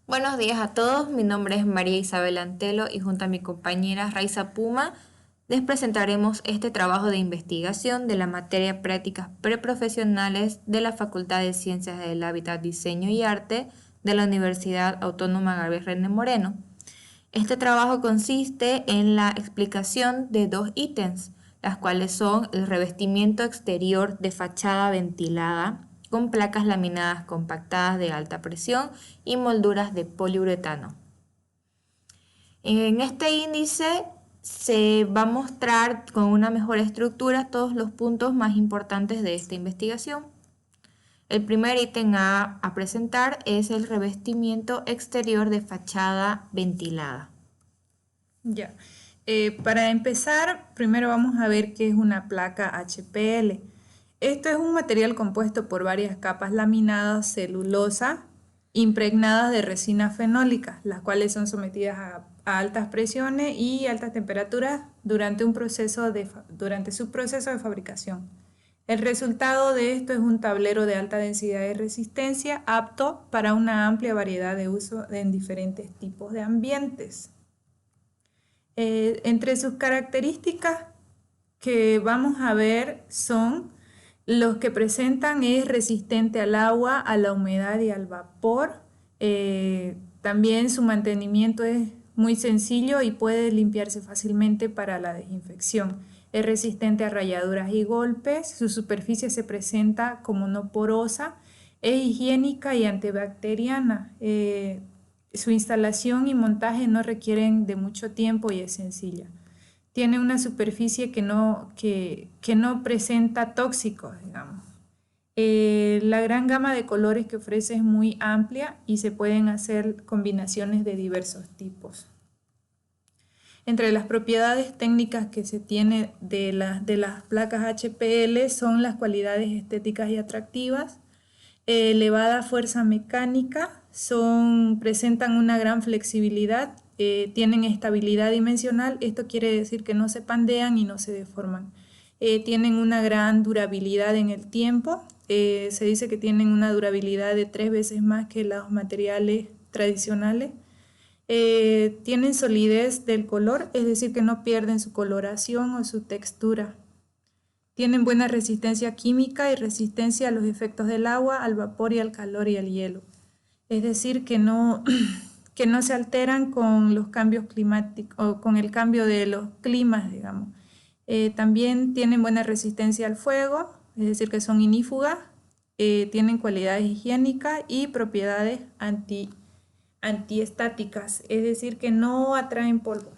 Buenos días a todos, mi nombre es María Isabel Antelo y junto a mi compañera Raiza Puma les presentaremos este trabajo de investigación de la materia Prácticas Preprofesionales de la Facultad de Ciencias del Hábitat, Diseño y Arte de la Universidad Autónoma Gabriel René Moreno. Este trabajo consiste en la explicación de dos ítems, las cuales son el revestimiento exterior de fachada ventilada con placas laminadas compactadas de alta presión y molduras de poliuretano. En este índice se va a mostrar con una mejor estructura todos los puntos más importantes de esta investigación. El primer ítem a presentar es el revestimiento exterior de fachada ventilada. Ya. Para empezar, primero vamos a ver qué es una placa HPL. Esto es un material compuesto por varias capas laminadas celulosa impregnadas de resina fenólica, las cuales son sometidas a altas presiones y altas temperaturas durante su proceso de fabricación. El resultado de esto es un tablero de alta densidad y resistencia apto para una amplia variedad de uso en diferentes tipos de ambientes. Entre sus características que vamos a ver son los que presentan es resistente al agua, a la humedad y al vapor. También su mantenimiento es muy sencillo y puede limpiarse fácilmente para la desinfección. Es resistente a rayaduras y golpes, su superficie se presenta como no porosa, es higiénica y antibacteriana. Su instalación y montaje no requieren de mucho tiempo y es sencilla. Tiene una superficie que no presenta tóxicos, digamos. La gran gama de colores que ofrece es muy amplia y se pueden hacer combinaciones de diversos tipos. Entre las propiedades técnicas que se tiene de las placas HPL son las cualidades estéticas y atractivas, elevada fuerza mecánica, presentan una gran flexibilidad, tienen estabilidad dimensional, esto quiere decir que no se pandean y no se deforman. Tienen una gran durabilidad en el tiempo, se dice que tienen una durabilidad de 3 veces más que los materiales tradicionales. Tienen solidez del color, es decir que no pierden su coloración o su textura. Tienen buena resistencia química y resistencia a los efectos del agua, al vapor y al calor y al hielo. Es decir, que no, que no se alteran con los cambios climáticos o con el cambio de los climas, digamos. También tienen buena resistencia al fuego, es decir, que son inífugas, tienen cualidades higiénicas y propiedades antiestáticas, es decir, que no atraen polvo.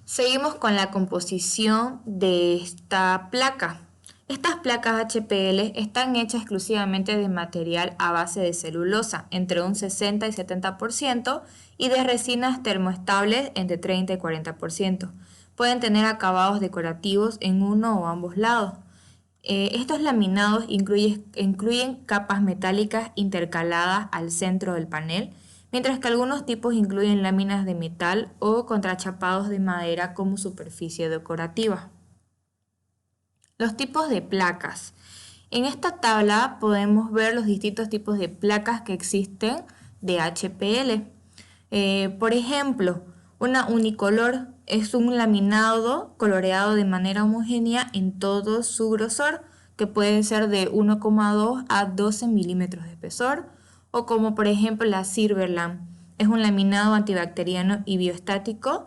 Seguimos con la composición de esta placa. Estas placas HPL están hechas exclusivamente de material a base de celulosa, entre un 60 y 70%, y de resinas termoestables, entre 30 y 40%. Pueden tener acabados decorativos en uno o ambos lados. Estos laminados incluyen capas metálicas intercaladas al centro del panel, mientras que algunos tipos incluyen láminas de metal o contrachapados de madera como superficie decorativa. Los tipos de placas. En esta tabla podemos ver los distintos tipos de placas que existen de HPL. Por ejemplo, una unicolor es un laminado coloreado de manera homogénea en todo su grosor, que puede ser de 1,2 a 12 milímetros de espesor, o como por ejemplo la Silverland, es un laminado antibacteriano y bioestático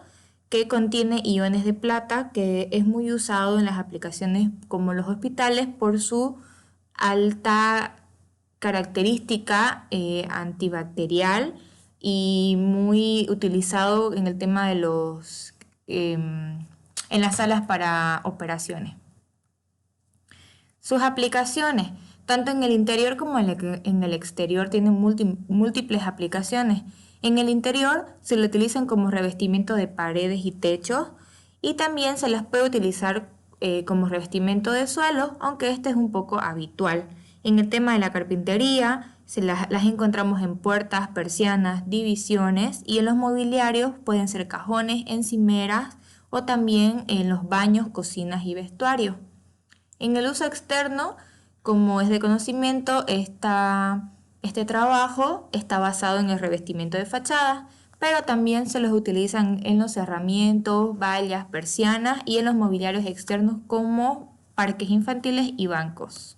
que contiene iones de plata, que es muy usado en las aplicaciones como los hospitales por su alta característica antibacterial y muy utilizado en el tema de en las salas para operaciones. Sus aplicaciones, tanto en el interior como en el exterior, tienen múltiples aplicaciones. En el interior se lo utilizan como revestimiento de paredes y techos, y también se las puede utilizar como revestimiento de suelos, aunque este es un poco habitual. En el tema de la carpintería, las encontramos en puertas, persianas, divisiones, y en los mobiliarios pueden ser cajones, encimeras o también en los baños, cocinas y vestuarios. En el uso externo, como es de conocimiento, esta Este trabajo está basado en el revestimiento de fachadas, pero también se los utilizan en los cerramientos, vallas, persianas y en los mobiliarios externos como parques infantiles y bancos.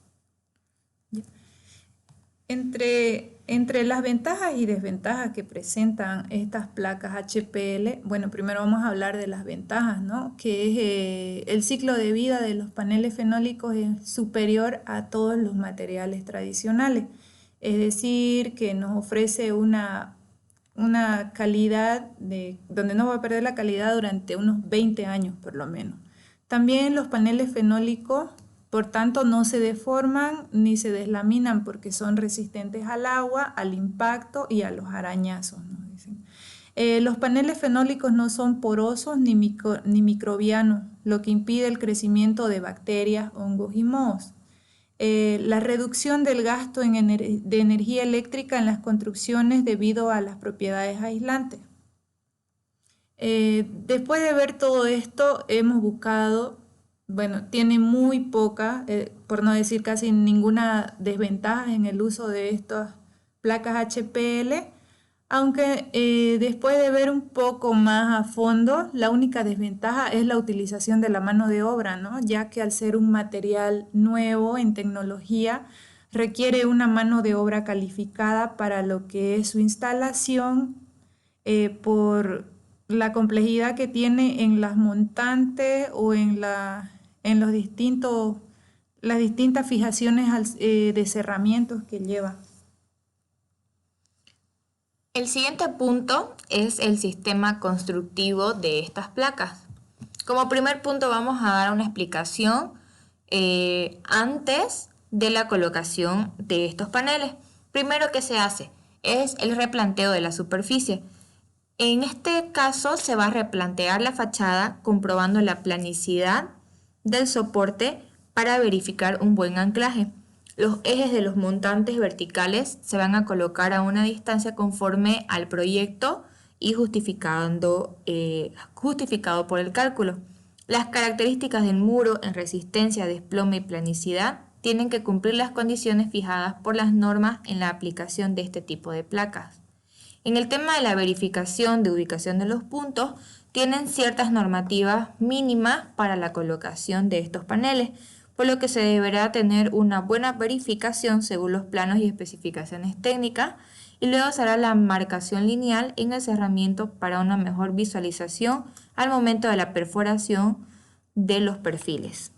Entre las ventajas y desventajas que presentan estas placas HPL, bueno, primero vamos a hablar de las ventajas, ¿no? Que es el ciclo de vida de los paneles fenólicos es superior a todos los materiales tradicionales. Es decir, que nos ofrece una calidad donde no va a perder la calidad durante unos 20 años por lo menos. También los paneles fenólicos, por tanto, no se deforman ni se deslaminan porque son resistentes al agua, al impacto y a los arañazos, ¿no? Dicen. Los paneles fenólicos no son porosos ni microbianos, lo que impide el crecimiento de bacterias, hongos y mohos. La reducción del gasto de energía eléctrica en las construcciones debido a las propiedades aislantes. Después de ver todo esto, hemos buscado, bueno, tiene muy poca, por no decir casi ninguna desventaja en el uso de estas placas HPL, aunque después de ver un poco más a fondo, la única desventaja es la utilización de la mano de obra, ¿no? Ya que al ser un material nuevo en tecnología, requiere una mano de obra calificada para lo que es su instalación, por la complejidad que tiene en las montantes o en los las distintas fijaciones de cerramientos que lleva. El siguiente punto es el sistema constructivo de estas placas. Como primer punto vamos a dar una explicación antes de la colocación de estos paneles. Primero, ¿qué se hace? Es el replanteo de la superficie. En este caso se va a replantear la fachada comprobando la planicidad del soporte para verificar un buen anclaje. Los ejes de los montantes verticales se van a colocar a una distancia conforme al proyecto y justificado por el cálculo. Las características del muro en resistencia, desplome y planicidad tienen que cumplir las condiciones fijadas por las normas en la aplicación de este tipo de placas. En el tema de la verificación de ubicación de los puntos, tienen ciertas normativas mínimas para la colocación de estos paneles, por lo que se deberá tener una buena verificación según los planos y especificaciones técnicas, y luego se hará la marcación lineal en el cerramiento para una mejor visualización al momento de la perforación de los perfiles.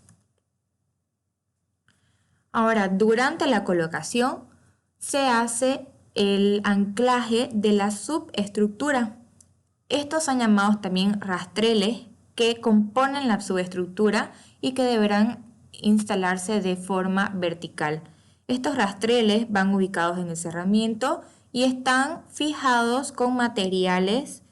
Ahora, durante la colocación se hace el anclaje de la subestructura. Estos son llamados también rastreles que componen la subestructura y que deberán instalarse de forma vertical. Estos rastreles van ubicados en el cerramiento y están fijados con materiales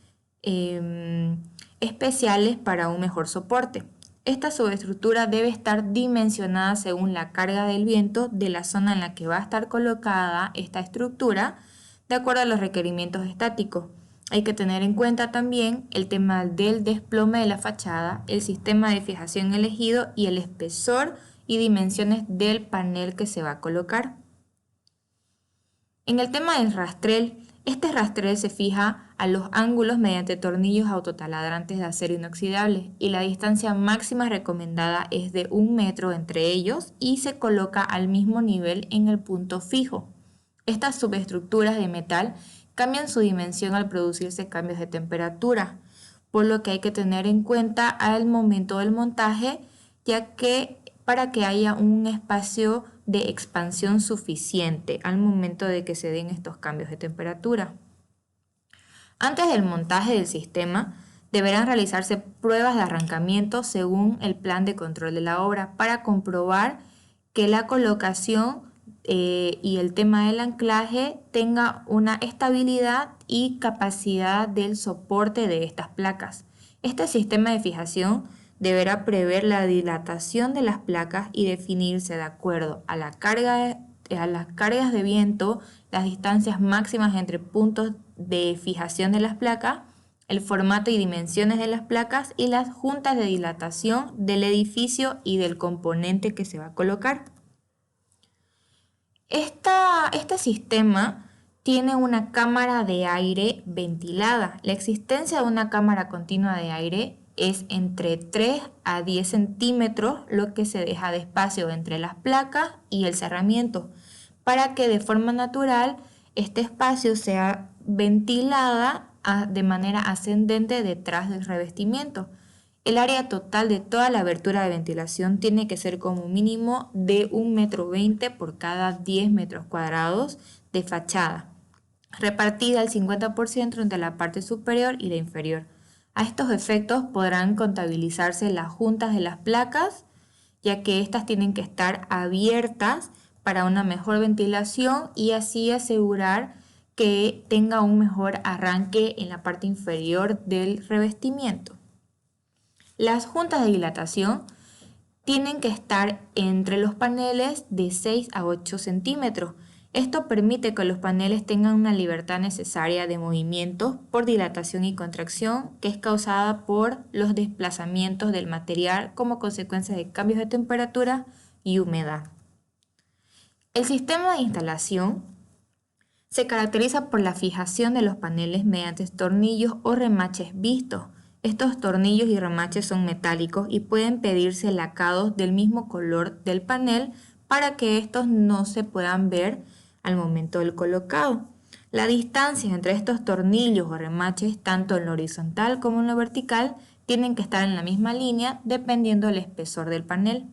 especiales para un mejor soporte. Esta subestructura debe estar dimensionada según la carga del viento de la zona en la que va a estar colocada esta estructura, de acuerdo a los requerimientos estáticos. Hay que tener en cuenta también el tema del desplome de la fachada, el sistema de fijación elegido y el espesor y dimensiones del panel que se va a colocar. En el tema del rastrel, este rastrel se fija a los ángulos mediante tornillos autotaladrantes de acero inoxidable y la distancia máxima recomendada es de 1 metro entre ellos y se coloca al mismo nivel en el punto fijo. Estas subestructuras de metal cambian su dimensión al producirse cambios de temperatura, por lo que hay que tener en cuenta al momento del montaje, ya que para que haya un espacio de expansión suficiente al momento de que se den estos cambios de temperatura. Antes del montaje del sistema, deberán realizarse pruebas de arrancamiento según el plan de control de la obra para comprobar que la colocación y el tema del anclaje tenga una estabilidad y capacidad del soporte de estas placas. Este sistema de fijación deberá prever la dilatación de las placas y definirse de acuerdo a las cargas de viento, las distancias máximas entre puntos de fijación de las placas, el formato y dimensiones de las placas y las juntas de dilatación del edificio y del componente que se va a colocar. Este sistema tiene una cámara de aire ventilada. La existencia de una cámara continua de aire es entre 3 a 10 centímetros lo que se deja de espacio entre las placas y el cerramiento para que de forma natural este espacio sea ventilada de manera ascendente detrás del revestimiento. El área total de toda la abertura de ventilación tiene que ser como mínimo de 1,20 m por cada 10 metros cuadrados de fachada, repartida al 50% entre la parte superior y la inferior. A estos efectos podrán contabilizarse las juntas de las placas, ya que éstas tienen que estar abiertas para una mejor ventilación y así asegurar que tenga un mejor arranque en la parte inferior del revestimiento. Las juntas de dilatación tienen que estar entre los paneles de 6 a 8 centímetros. Esto permite que los paneles tengan una libertad necesaria de movimiento por dilatación y contracción que es causada por los desplazamientos del material como consecuencia de cambios de temperatura y humedad. El sistema de instalación se caracteriza por la fijación de los paneles mediante tornillos o remaches vistos. Estos tornillos y remaches son metálicos y pueden pedirse lacados del mismo color del panel para que estos no se puedan ver al momento del colocado. La distancia entre estos tornillos o remaches, tanto en lo horizontal como en lo vertical, tienen que estar en la misma línea dependiendo del espesor del panel.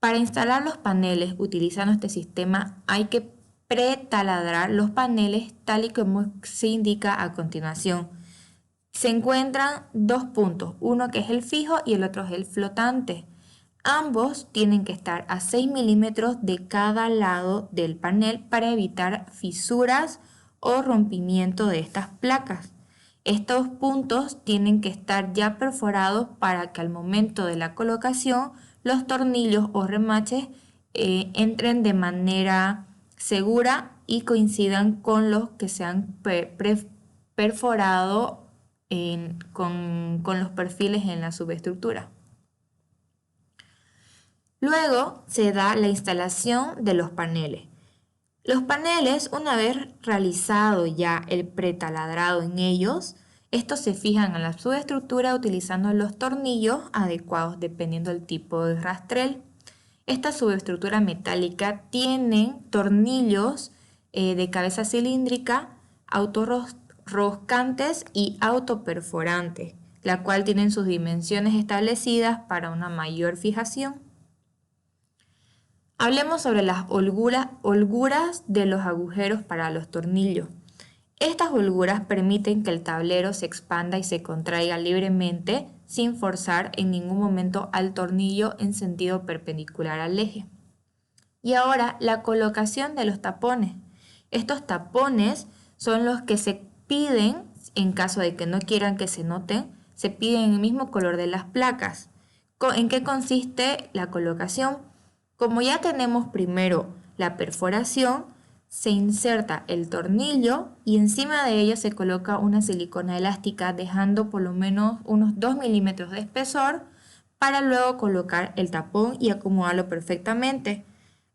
Para instalar los paneles utilizando este sistema hay que pretaladrar los paneles tal y como se indica a continuación. Se encuentran dos puntos, uno que es el fijo y el otro es el flotante. Ambos tienen que estar a 6 milímetros de cada lado del panel para evitar fisuras o rompimiento de estas placas. Estos puntos tienen que estar ya perforados para que al momento de la colocación los tornillos o remaches entren de manera segura y coincidan con los que se han perforado con los perfiles en la subestructura. Luego se da la instalación de los paneles. Los paneles, una vez realizado ya el pretaladrado en ellos, estos se fijan en la subestructura utilizando los tornillos adecuados dependiendo del tipo de rastrel. Esta subestructura metálica tiene tornillos de cabeza cilíndrica, autorroscantes y autoperforantes, la cual tienen sus dimensiones establecidas para una mayor fijación. Hablemos sobre las holguras de los agujeros para los tornillos. Estas holguras permiten que el tablero se expanda y se contraiga libremente sin forzar en ningún momento al tornillo en sentido perpendicular al eje. Y ahora la colocación de los tapones. Estos tapones son los que se piden, en caso de que no quieran que se noten, se piden en el mismo color de las placas. ¿En qué consiste la colocación? Como ya tenemos primero la perforación, se inserta el tornillo y encima de ello se coloca una silicona elástica dejando por lo menos unos 2 milímetros de espesor para luego colocar el tapón y acomodarlo perfectamente.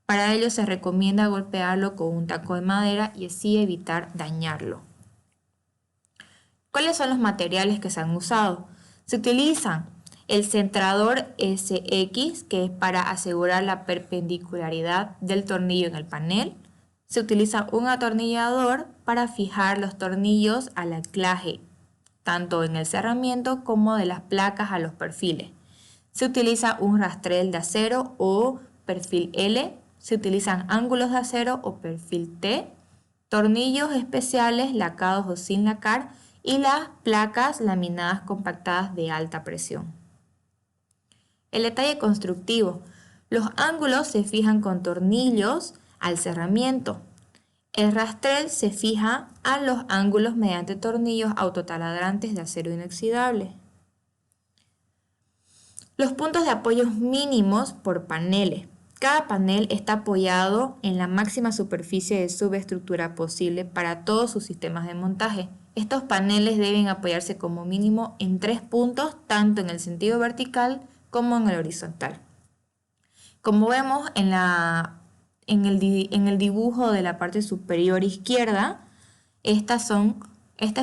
Para ello se recomienda golpearlo con un taco de madera y así evitar dañarlo. ¿Cuáles son los materiales que se han usado? Se utilizan el centrador SX, que es para asegurar la perpendicularidad del tornillo en el panel. Se utiliza un atornillador para fijar los tornillos al anclaje, tanto en el cerramiento como de las placas a los perfiles. Se utiliza un rastrel de acero o perfil L. Se utilizan ángulos de acero o perfil T, tornillos especiales lacados o sin lacar y las placas laminadas compactadas de alta presión. El detalle constructivo. Los ángulos se fijan con tornillos al cerramiento. El rastrel se fija a los ángulos mediante tornillos autotaladrantes de acero inoxidable. Los puntos de apoyo mínimos por paneles. Cada panel está apoyado en la máxima superficie de subestructura posible para todos sus sistemas de montaje. Estos paneles deben apoyarse como mínimo en 3 puntos, tanto en el sentido vertical como en el horizontal. Como vemos en la en el dibujo de la parte superior izquierda, esta es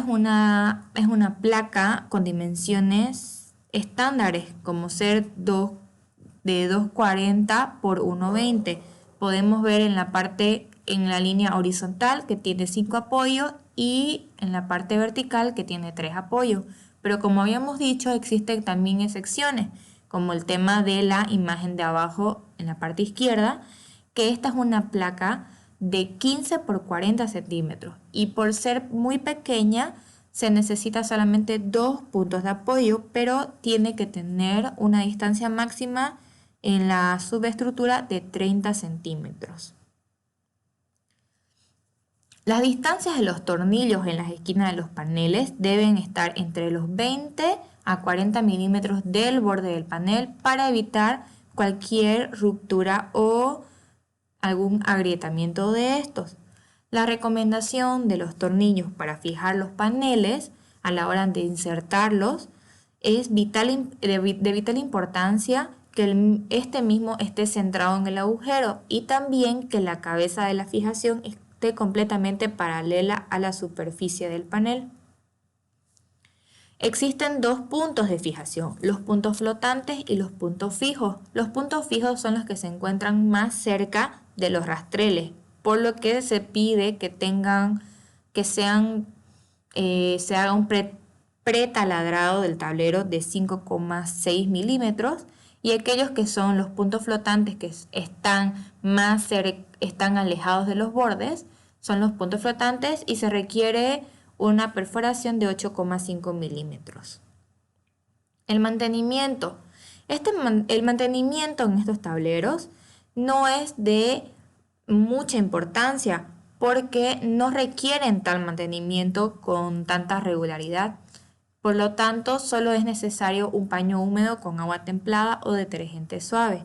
una placa con dimensiones estándares, como ser de 240 por 120. Podemos ver en la línea horizontal que tiene 5 apoyos y en la parte vertical que tiene 3 apoyos. Pero como habíamos dicho, existen también excepciones, como el tema de la imagen de abajo en la parte izquierda, que esta es una placa de 15 por 40 centímetros y por ser muy pequeña se necesita solamente 2 puntos de apoyo, pero tiene que tener una distancia máxima en la subestructura de 30 centímetros. Las distancias de los tornillos en las esquinas de los paneles deben estar entre los 20 a 40 milímetros del borde del panel para evitar cualquier ruptura o algún agrietamiento de estos. La recomendación de los tornillos para fijar los paneles a la hora de insertarlos es de vital importancia que este mismo esté centrado en el agujero y también que la cabeza de la fijación esté completamente paralela a la superficie del panel. Existen 2 puntos de fijación, los puntos flotantes y los puntos fijos. Los puntos fijos son los que se encuentran más cerca de los rastreles, por lo que se pide se haga un pretaladrado del tablero de 5,6 milímetros, y aquellos que son los puntos flotantes que están alejados de los bordes son los puntos flotantes y se requiere una perforación de 8,5 milímetros. El mantenimiento. El mantenimiento en estos tableros no es de mucha importancia porque no requieren tal mantenimiento con tanta regularidad. Por lo tanto, solo es necesario un paño húmedo con agua templada o detergente suave.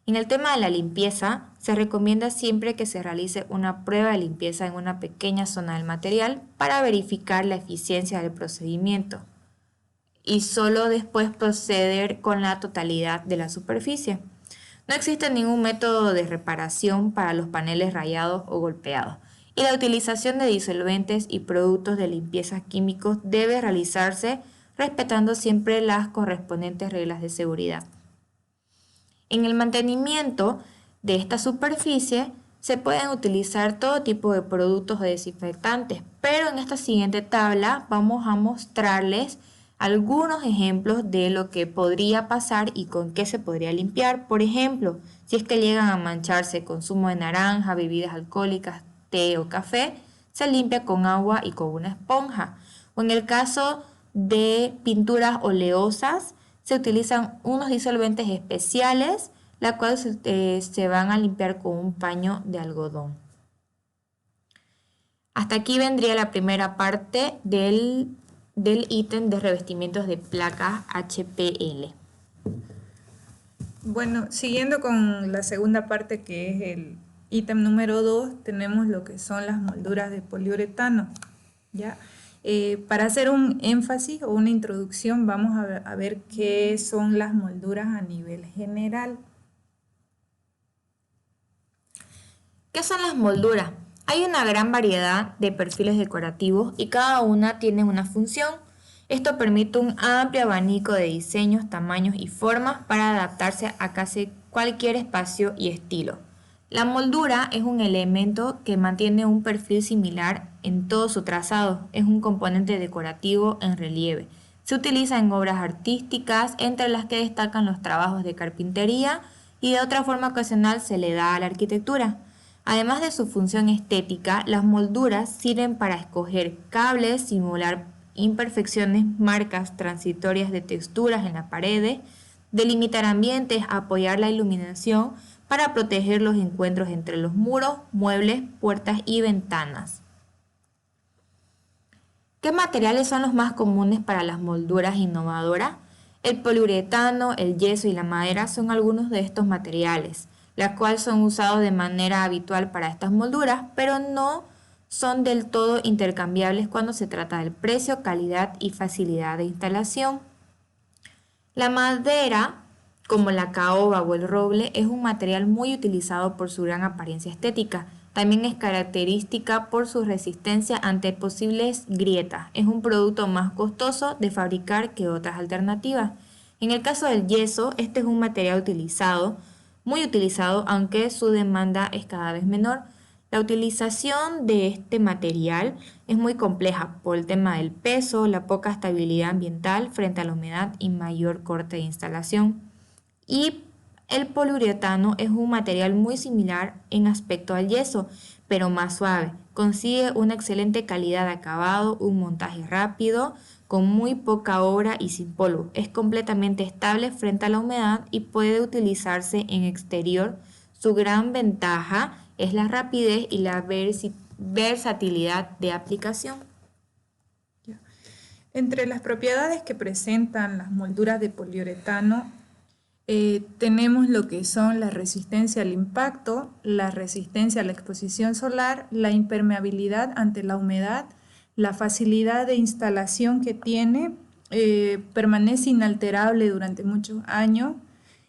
En el tema de la limpieza, se recomienda siempre que se realice una prueba de limpieza en una pequeña zona del material para verificar la eficiencia del procedimiento y solo después proceder con la totalidad de la superficie. No existe ningún método de reparación para los paneles rayados o golpeados y la utilización de disolventes y productos de limpieza químicos debe realizarse respetando siempre las correspondientes reglas de seguridad. En el mantenimiento de esta superficie se pueden utilizar todo tipo de productos o desinfectantes, pero en esta siguiente tabla vamos a mostrarles algunos ejemplos de lo que podría pasar y con qué se podría limpiar. Por ejemplo, si es que llegan a mancharse con zumo de naranja, bebidas alcohólicas, té o café, se limpia con agua y con una esponja. O en el caso de pinturas oleosas, se utilizan unos disolventes especiales, las cuales se van a limpiar con un paño de algodón. Hasta aquí vendría la primera parte del ítem de revestimientos de placas HPL. Bueno, siguiendo con la segunda parte, que es el ítem número 2, tenemos lo que son las molduras de poliuretano, ¿ya? Para hacer un énfasis o una introducción, vamos a ver qué son las molduras a nivel general. ¿Qué son las molduras? Hay una gran variedad de perfiles decorativos y cada una tiene una función. Esto permite un amplio abanico de diseños, tamaños y formas para adaptarse a casi cualquier espacio y estilo. La moldura es un elemento que mantiene un perfil similar en todo su trazado. Es un componente decorativo en relieve. Se utiliza en obras artísticas, entre las que destacan los trabajos de carpintería, y de otra forma ocasional se le da a la arquitectura. Además de su función estética, las molduras sirven para escoger cables, simular imperfecciones, marcas transitorias de texturas en las paredes, delimitar ambientes, apoyar la iluminación para proteger los encuentros entre los muros, muebles, puertas y ventanas. ¿Qué materiales son los más comunes para las molduras innovadoras? El poliuretano, el yeso y la madera son algunos de estos materiales, los cuales son usados de manera habitual para estas molduras, pero no son del todo intercambiables cuando se trata del precio, calidad y facilidad de instalación. La madera como la caoba o el roble, es un material muy utilizado por su gran apariencia estética. También es característica por su resistencia ante posibles grietas. Es un producto más costoso de fabricar que otras alternativas. En el caso del yeso, este es un material utilizado, muy utilizado, aunque su demanda es cada vez menor. La utilización de este material es muy compleja por el tema del peso, la poca estabilidad ambiental frente a la humedad y mayor corte de instalación. Y el poliuretano es un material muy similar en aspecto al yeso, pero más suave. Consigue una excelente calidad de acabado, un montaje rápido, con muy poca obra y sin polvo. Es completamente estable frente a la humedad y puede utilizarse en exterior. Su gran ventaja es la rapidez y la versatilidad de aplicación. Entre las propiedades que presentan las molduras de poliuretano, tenemos lo que son la resistencia al impacto, la resistencia a la exposición solar, la impermeabilidad ante la humedad, la facilidad de instalación que tiene, permanece inalterable durante muchos años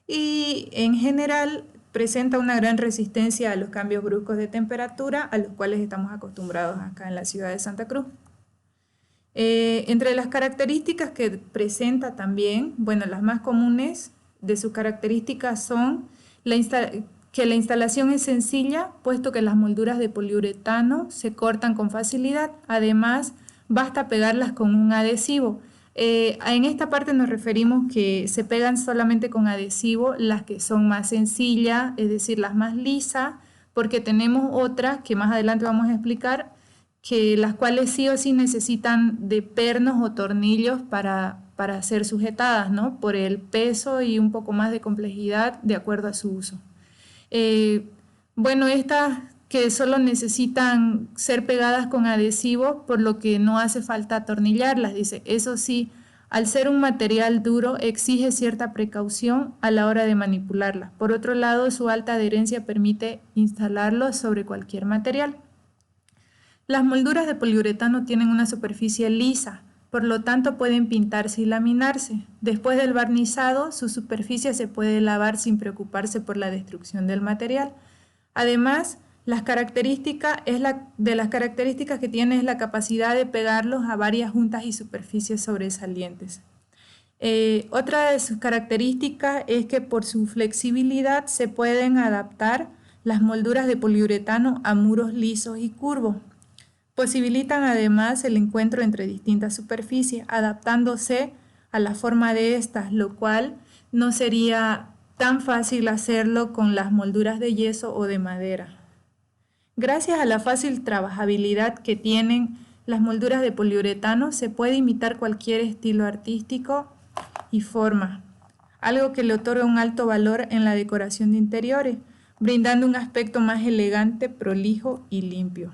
y en general presenta una gran resistencia a los cambios bruscos de temperatura a los cuales estamos acostumbrados acá en la ciudad de Santa Cruz. Entre las características que presenta también, bueno, las más comunes de sus características son que la instalación es sencilla, puesto que las molduras de poliuretano se cortan con facilidad. Además, basta pegarlas con un adhesivo. En esta parte nos referimos que se pegan solamente con adhesivo las que son más sencillas, es decir, las más lisas, porque tenemos otras que más adelante vamos a explicar, que las cuales sí o sí necesitan de pernos o tornillos para ser sujetadas, ¿no? Por el peso y un poco más de complejidad de acuerdo a su uso. Bueno, estas que solo necesitan ser pegadas con adhesivo, por lo que no hace falta atornillarlas, dice. Eso sí, al ser un material duro, exige cierta precaución a la hora de manipularla. Por otro lado, su alta adherencia permite instalarlo sobre cualquier material. Las molduras de poliuretano tienen una superficie lisa, por lo tanto pueden pintarse y laminarse. Después del barnizado, su superficie se puede lavar sin preocuparse por la destrucción del material. Además, de las características que tiene es la capacidad de pegarlos a varias juntas y superficies sobresalientes. Otra de sus características es que por su flexibilidad se pueden adaptar las molduras de poliuretano a muros lisos y curvos. Posibilitan además el encuentro entre distintas superficies, adaptándose a la forma de estas, lo cual no sería tan fácil hacerlo con las molduras de yeso o de madera. Gracias a la fácil trabajabilidad que tienen las molduras de poliuretano, se puede imitar cualquier estilo artístico y forma, algo que le otorga un alto valor en la decoración de interiores, brindando un aspecto más elegante, prolijo y limpio.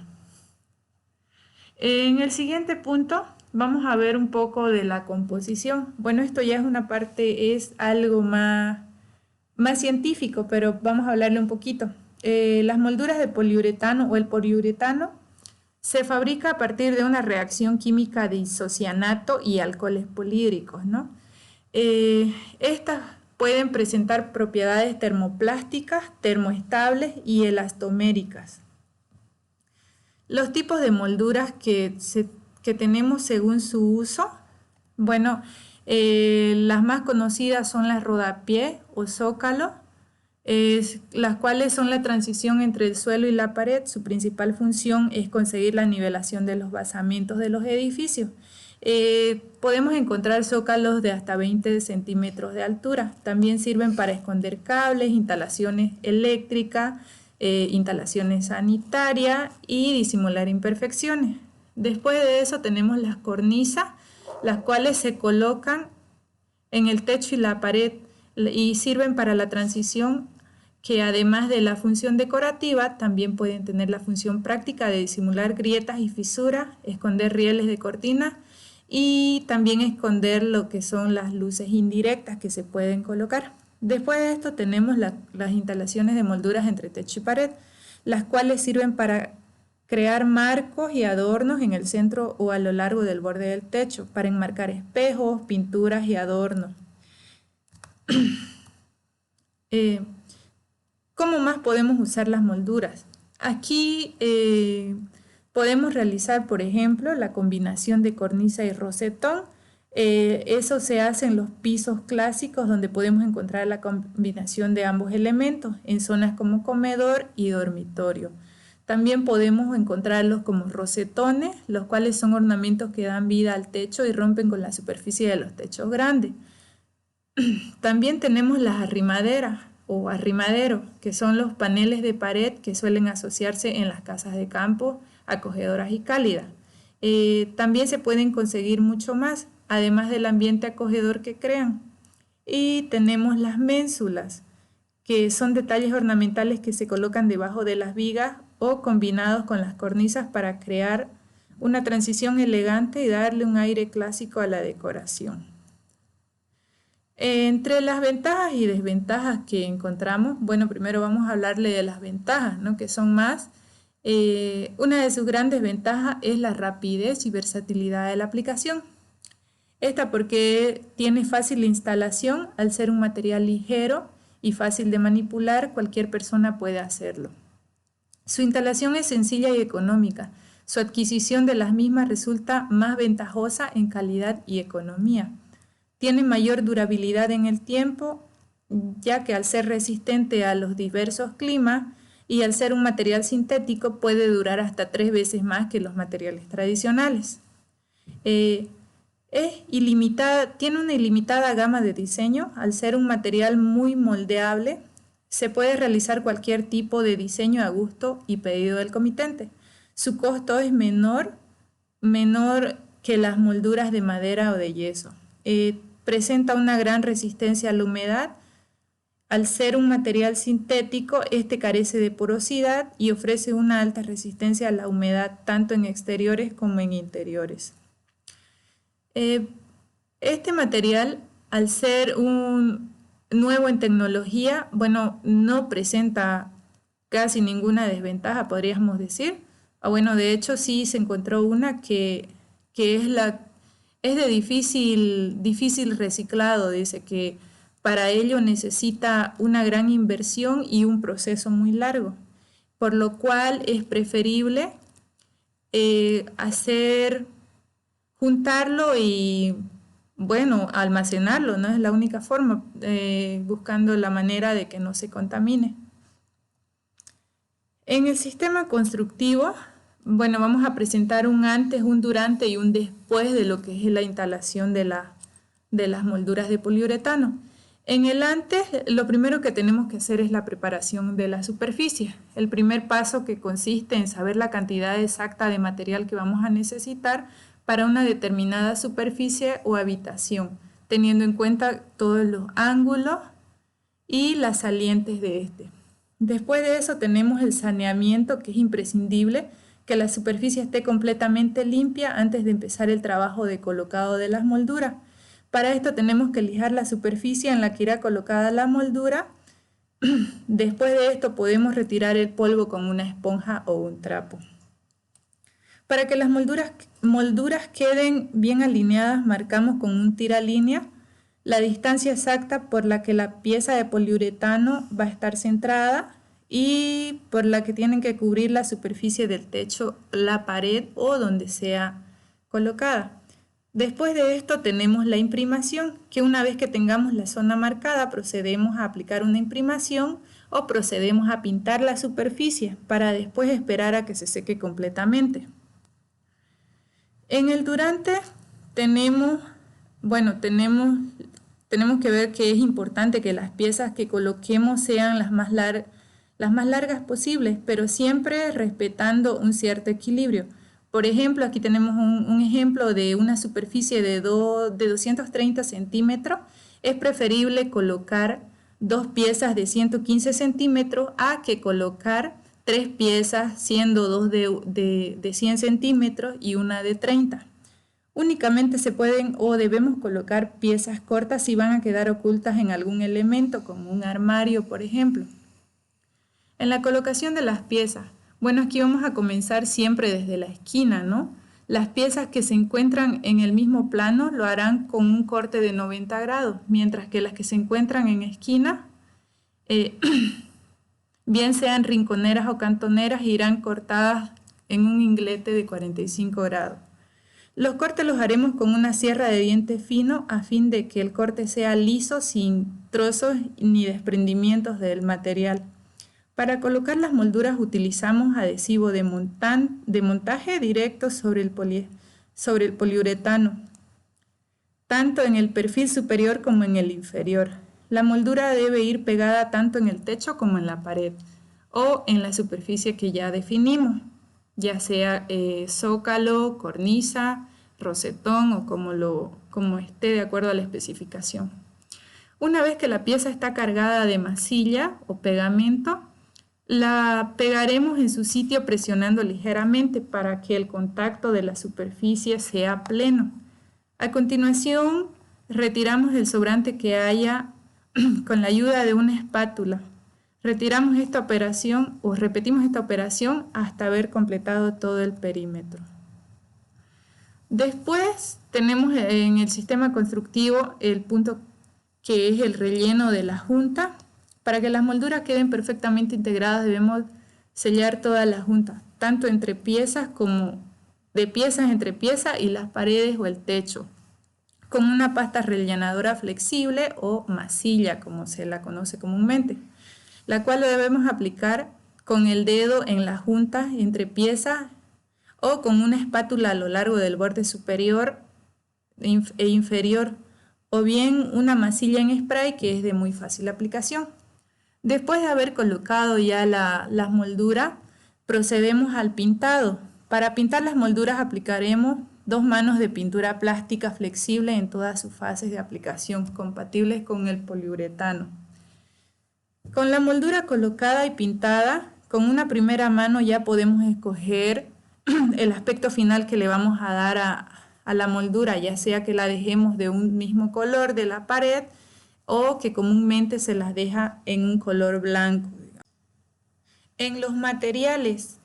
En el siguiente punto vamos a ver un poco de la composición. Bueno, esto ya es una parte, es algo más científico, pero vamos a hablarle un poquito. Las molduras de poliuretano o el poliuretano se fabrica a partir de una reacción química de isocianato y alcoholes polídricos, ¿no? Estas pueden presentar propiedades termoplásticas, termoestables y elastoméricas. Los tipos de molduras que tenemos según su uso, bueno, las más conocidas son las rodapié o zócalo, las cuales son la transición entre el suelo y la pared. Su principal función es conseguir la nivelación de los basamentos de los edificios. Podemos encontrar zócalos de hasta 20 centímetros de altura. También sirven para esconder cables, instalaciones eléctricas, instalaciones sanitarias y disimular imperfecciones. Después de eso tenemos las cornisas, las cuales se colocan en el techo y la pared y sirven para la transición, que además de la función decorativa también pueden tener la función práctica de disimular grietas y fisuras, esconder rieles de cortina y también esconder lo que son las luces indirectas que se pueden colocar. Después de esto tenemos las instalaciones de molduras entre techo y pared, las cuales sirven para crear marcos y adornos en el centro o a lo largo del borde del techo, para enmarcar espejos, pinturas y adornos. ¿Cómo más podemos usar las molduras? Aquí podemos realizar, por ejemplo, la combinación de cornisa y rosetón. Eso se hace en los pisos clásicos donde podemos encontrar la combinación de ambos elementos en zonas como comedor y dormitorio. También podemos encontrarlos como rosetones, los cuales son ornamentos que dan vida al techo y rompen con la superficie de los techos grandes. También tenemos las arrimaderas o arrimaderos, que son los paneles de pared que suelen asociarse en las casas de campo acogedoras y cálidas. También se pueden conseguir mucho más, además del ambiente acogedor que crean. Y tenemos las ménsulas, que son detalles ornamentales que se colocan debajo de las vigas o combinados con las cornisas para crear una transición elegante y darle un aire clásico a la decoración. Entre las ventajas y desventajas que encontramos, bueno, primero vamos a hablarle de las ventajas, ¿no? Que son más. Una de sus grandes ventajas es la rapidez y versatilidad de la aplicación. Esta porque tiene fácil instalación, al ser un material ligero y fácil de manipular, cualquier persona puede hacerlo. Su instalación es sencilla y económica. Su adquisición de las mismas resulta más ventajosa en calidad y economía. Tiene mayor durabilidad en el tiempo, ya que al ser resistente a los diversos climas y al ser un material sintético puede durar hasta 3 veces más que los materiales tradicionales. Es ilimitada, tiene una ilimitada gama de diseño. Al ser un material muy moldeable, se puede realizar cualquier tipo de diseño a gusto y pedido del comitente. Su costo es menor que las molduras de madera o de yeso. Presenta una gran resistencia a la humedad. Al ser un material sintético, este carece de porosidad y ofrece una alta resistencia a la humedad tanto en exteriores como en interiores. Este material, al ser un nuevo en tecnología, bueno, no presenta casi ninguna desventaja, podríamos decir. Bueno, de hecho sí se encontró una que es de difícil reciclado. Dice que para ello necesita una gran inversión y un proceso muy largo, por lo cual es preferible juntarlo y, bueno, almacenarlo, ¿no? Es la única forma, buscando la manera de que no se contamine. En el sistema constructivo, bueno, vamos a presentar un antes, un durante y un después de lo que es la instalación de las molduras de poliuretano. En el antes, lo primero que tenemos que hacer es la preparación de la superficie. El primer paso, que consiste en saber la cantidad exacta de material que vamos a necesitar para una determinada superficie o habitación, teniendo en cuenta todos los ángulos y las salientes de este. Después de eso tenemos el saneamiento, que es imprescindible que la superficie esté completamente limpia antes de empezar el trabajo de colocado de las molduras. Para esto tenemos que lijar la superficie en la que irá colocada la moldura. Después de esto podemos retirar el polvo con una esponja o un trapo. Para que las molduras queden bien alineadas, marcamos con un tiralínea la distancia exacta por la que la pieza de poliuretano va a estar centrada y por la que tienen que cubrir la superficie del techo, la pared o donde sea colocada. Después de esto tenemos la imprimación, que una vez que tengamos la zona marcada procedemos a aplicar una imprimación o procedemos a pintar la superficie para después esperar a que se seque completamente. En el durante tenemos que ver que es importante que las piezas que coloquemos sean las más largas posibles, pero siempre respetando un cierto equilibrio. Por ejemplo, aquí tenemos un ejemplo de una superficie de 230 centímetros. Es preferible colocar 2 piezas de 115 centímetros a que colocar 3 piezas, siendo 2 de 100 centímetros y una de 30. Únicamente se pueden o debemos colocar piezas cortas si van a quedar ocultas en algún elemento, como un armario, por ejemplo. En la colocación de las piezas, bueno, aquí vamos a comenzar siempre desde la esquina, ¿no? Las piezas que se encuentran en el mismo plano lo harán con un corte de 90 grados, mientras que las que se encuentran en esquina eh, bien sean rinconeras o cantoneras, irán cortadas en un inglete de 45 grados. Los cortes los haremos con una sierra de diente fino a fin de que el corte sea liso, sin trozos ni desprendimientos del material. Para colocar las molduras utilizamos adhesivo de montaje directo sobre el poliuretano, tanto en el perfil superior como en el inferior. La moldura debe ir pegada tanto en el techo como en la pared o en la superficie que ya definimos, ya sea zócalo, cornisa, rosetón o como esté de acuerdo a la especificación. Una vez que la pieza está cargada de masilla o pegamento, la pegaremos en su sitio presionando ligeramente para que el contacto de la superficie sea pleno. A continuación, retiramos el sobrante que haya con la ayuda de una espátula. Retiramos esta operación o repetimos esta operación hasta haber completado todo el perímetro. Después tenemos en el sistema constructivo el punto que es el relleno de la junta. Para que las molduras queden perfectamente integradas debemos sellar toda la junta, tanto entre piezas como de piezas entre piezas y las paredes o el techo, con una pasta rellenadora flexible o masilla, como se la conoce comúnmente, la cual lo debemos aplicar con el dedo en la junta entre piezas o con una espátula a lo largo del borde superior e inferior, o bien una masilla en spray que es de muy fácil aplicación. Después de haber colocado ya las molduras, procedemos al pintado. Para pintar las molduras aplicaremos 2 manos de pintura plástica flexible en todas sus fases de aplicación, compatibles con el poliuretano. Con la moldura colocada y pintada, con una primera mano ya podemos escoger el aspecto final que le vamos a dar a la moldura, ya sea que la dejemos de un mismo color de la pared o que comúnmente se las deja en un color blanco. En los materiales,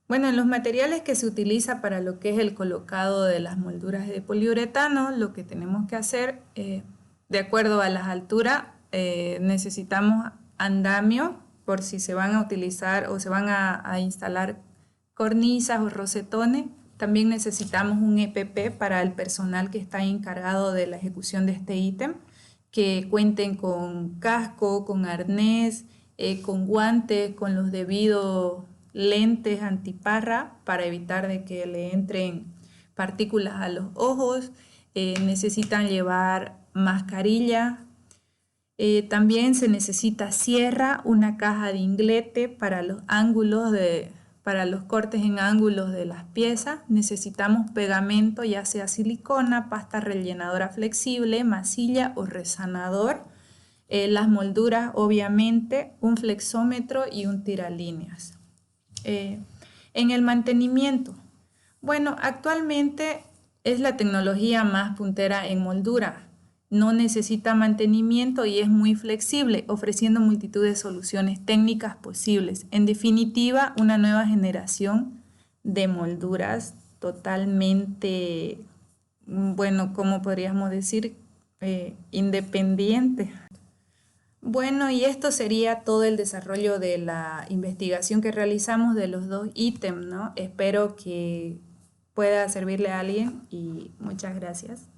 en los materiales que se utiliza para lo que es el colocado de las molduras de poliuretano, lo que tenemos que hacer, de acuerdo a las alturas, necesitamos andamio, por si se van a utilizar o se van a instalar cornisas o rosetones. También necesitamos un EPP para el personal que está encargado de la ejecución de este ítem, que cuenten con casco, con arnés, con guantes, con los debidos lentes antiparra para evitar de que le entren partículas a los ojos. Necesitan llevar mascarilla. También se necesita sierra, una caja de inglete para los ángulos para los cortes en ángulos de las piezas. Necesitamos pegamento, ya sea silicona, pasta rellenadora flexible, masilla o resanador. Las molduras, obviamente, un flexómetro y un tiralíneas. En el mantenimiento, actualmente es la tecnología más puntera en moldura. No necesita mantenimiento y es muy flexible, ofreciendo multitud de soluciones técnicas posibles. En definitiva, una nueva generación de molduras totalmente, ¿cómo podríamos decir? Independiente. Y esto sería todo el desarrollo de la investigación que realizamos de los 2 ítems, ¿no? Espero que pueda servirle a alguien y muchas gracias.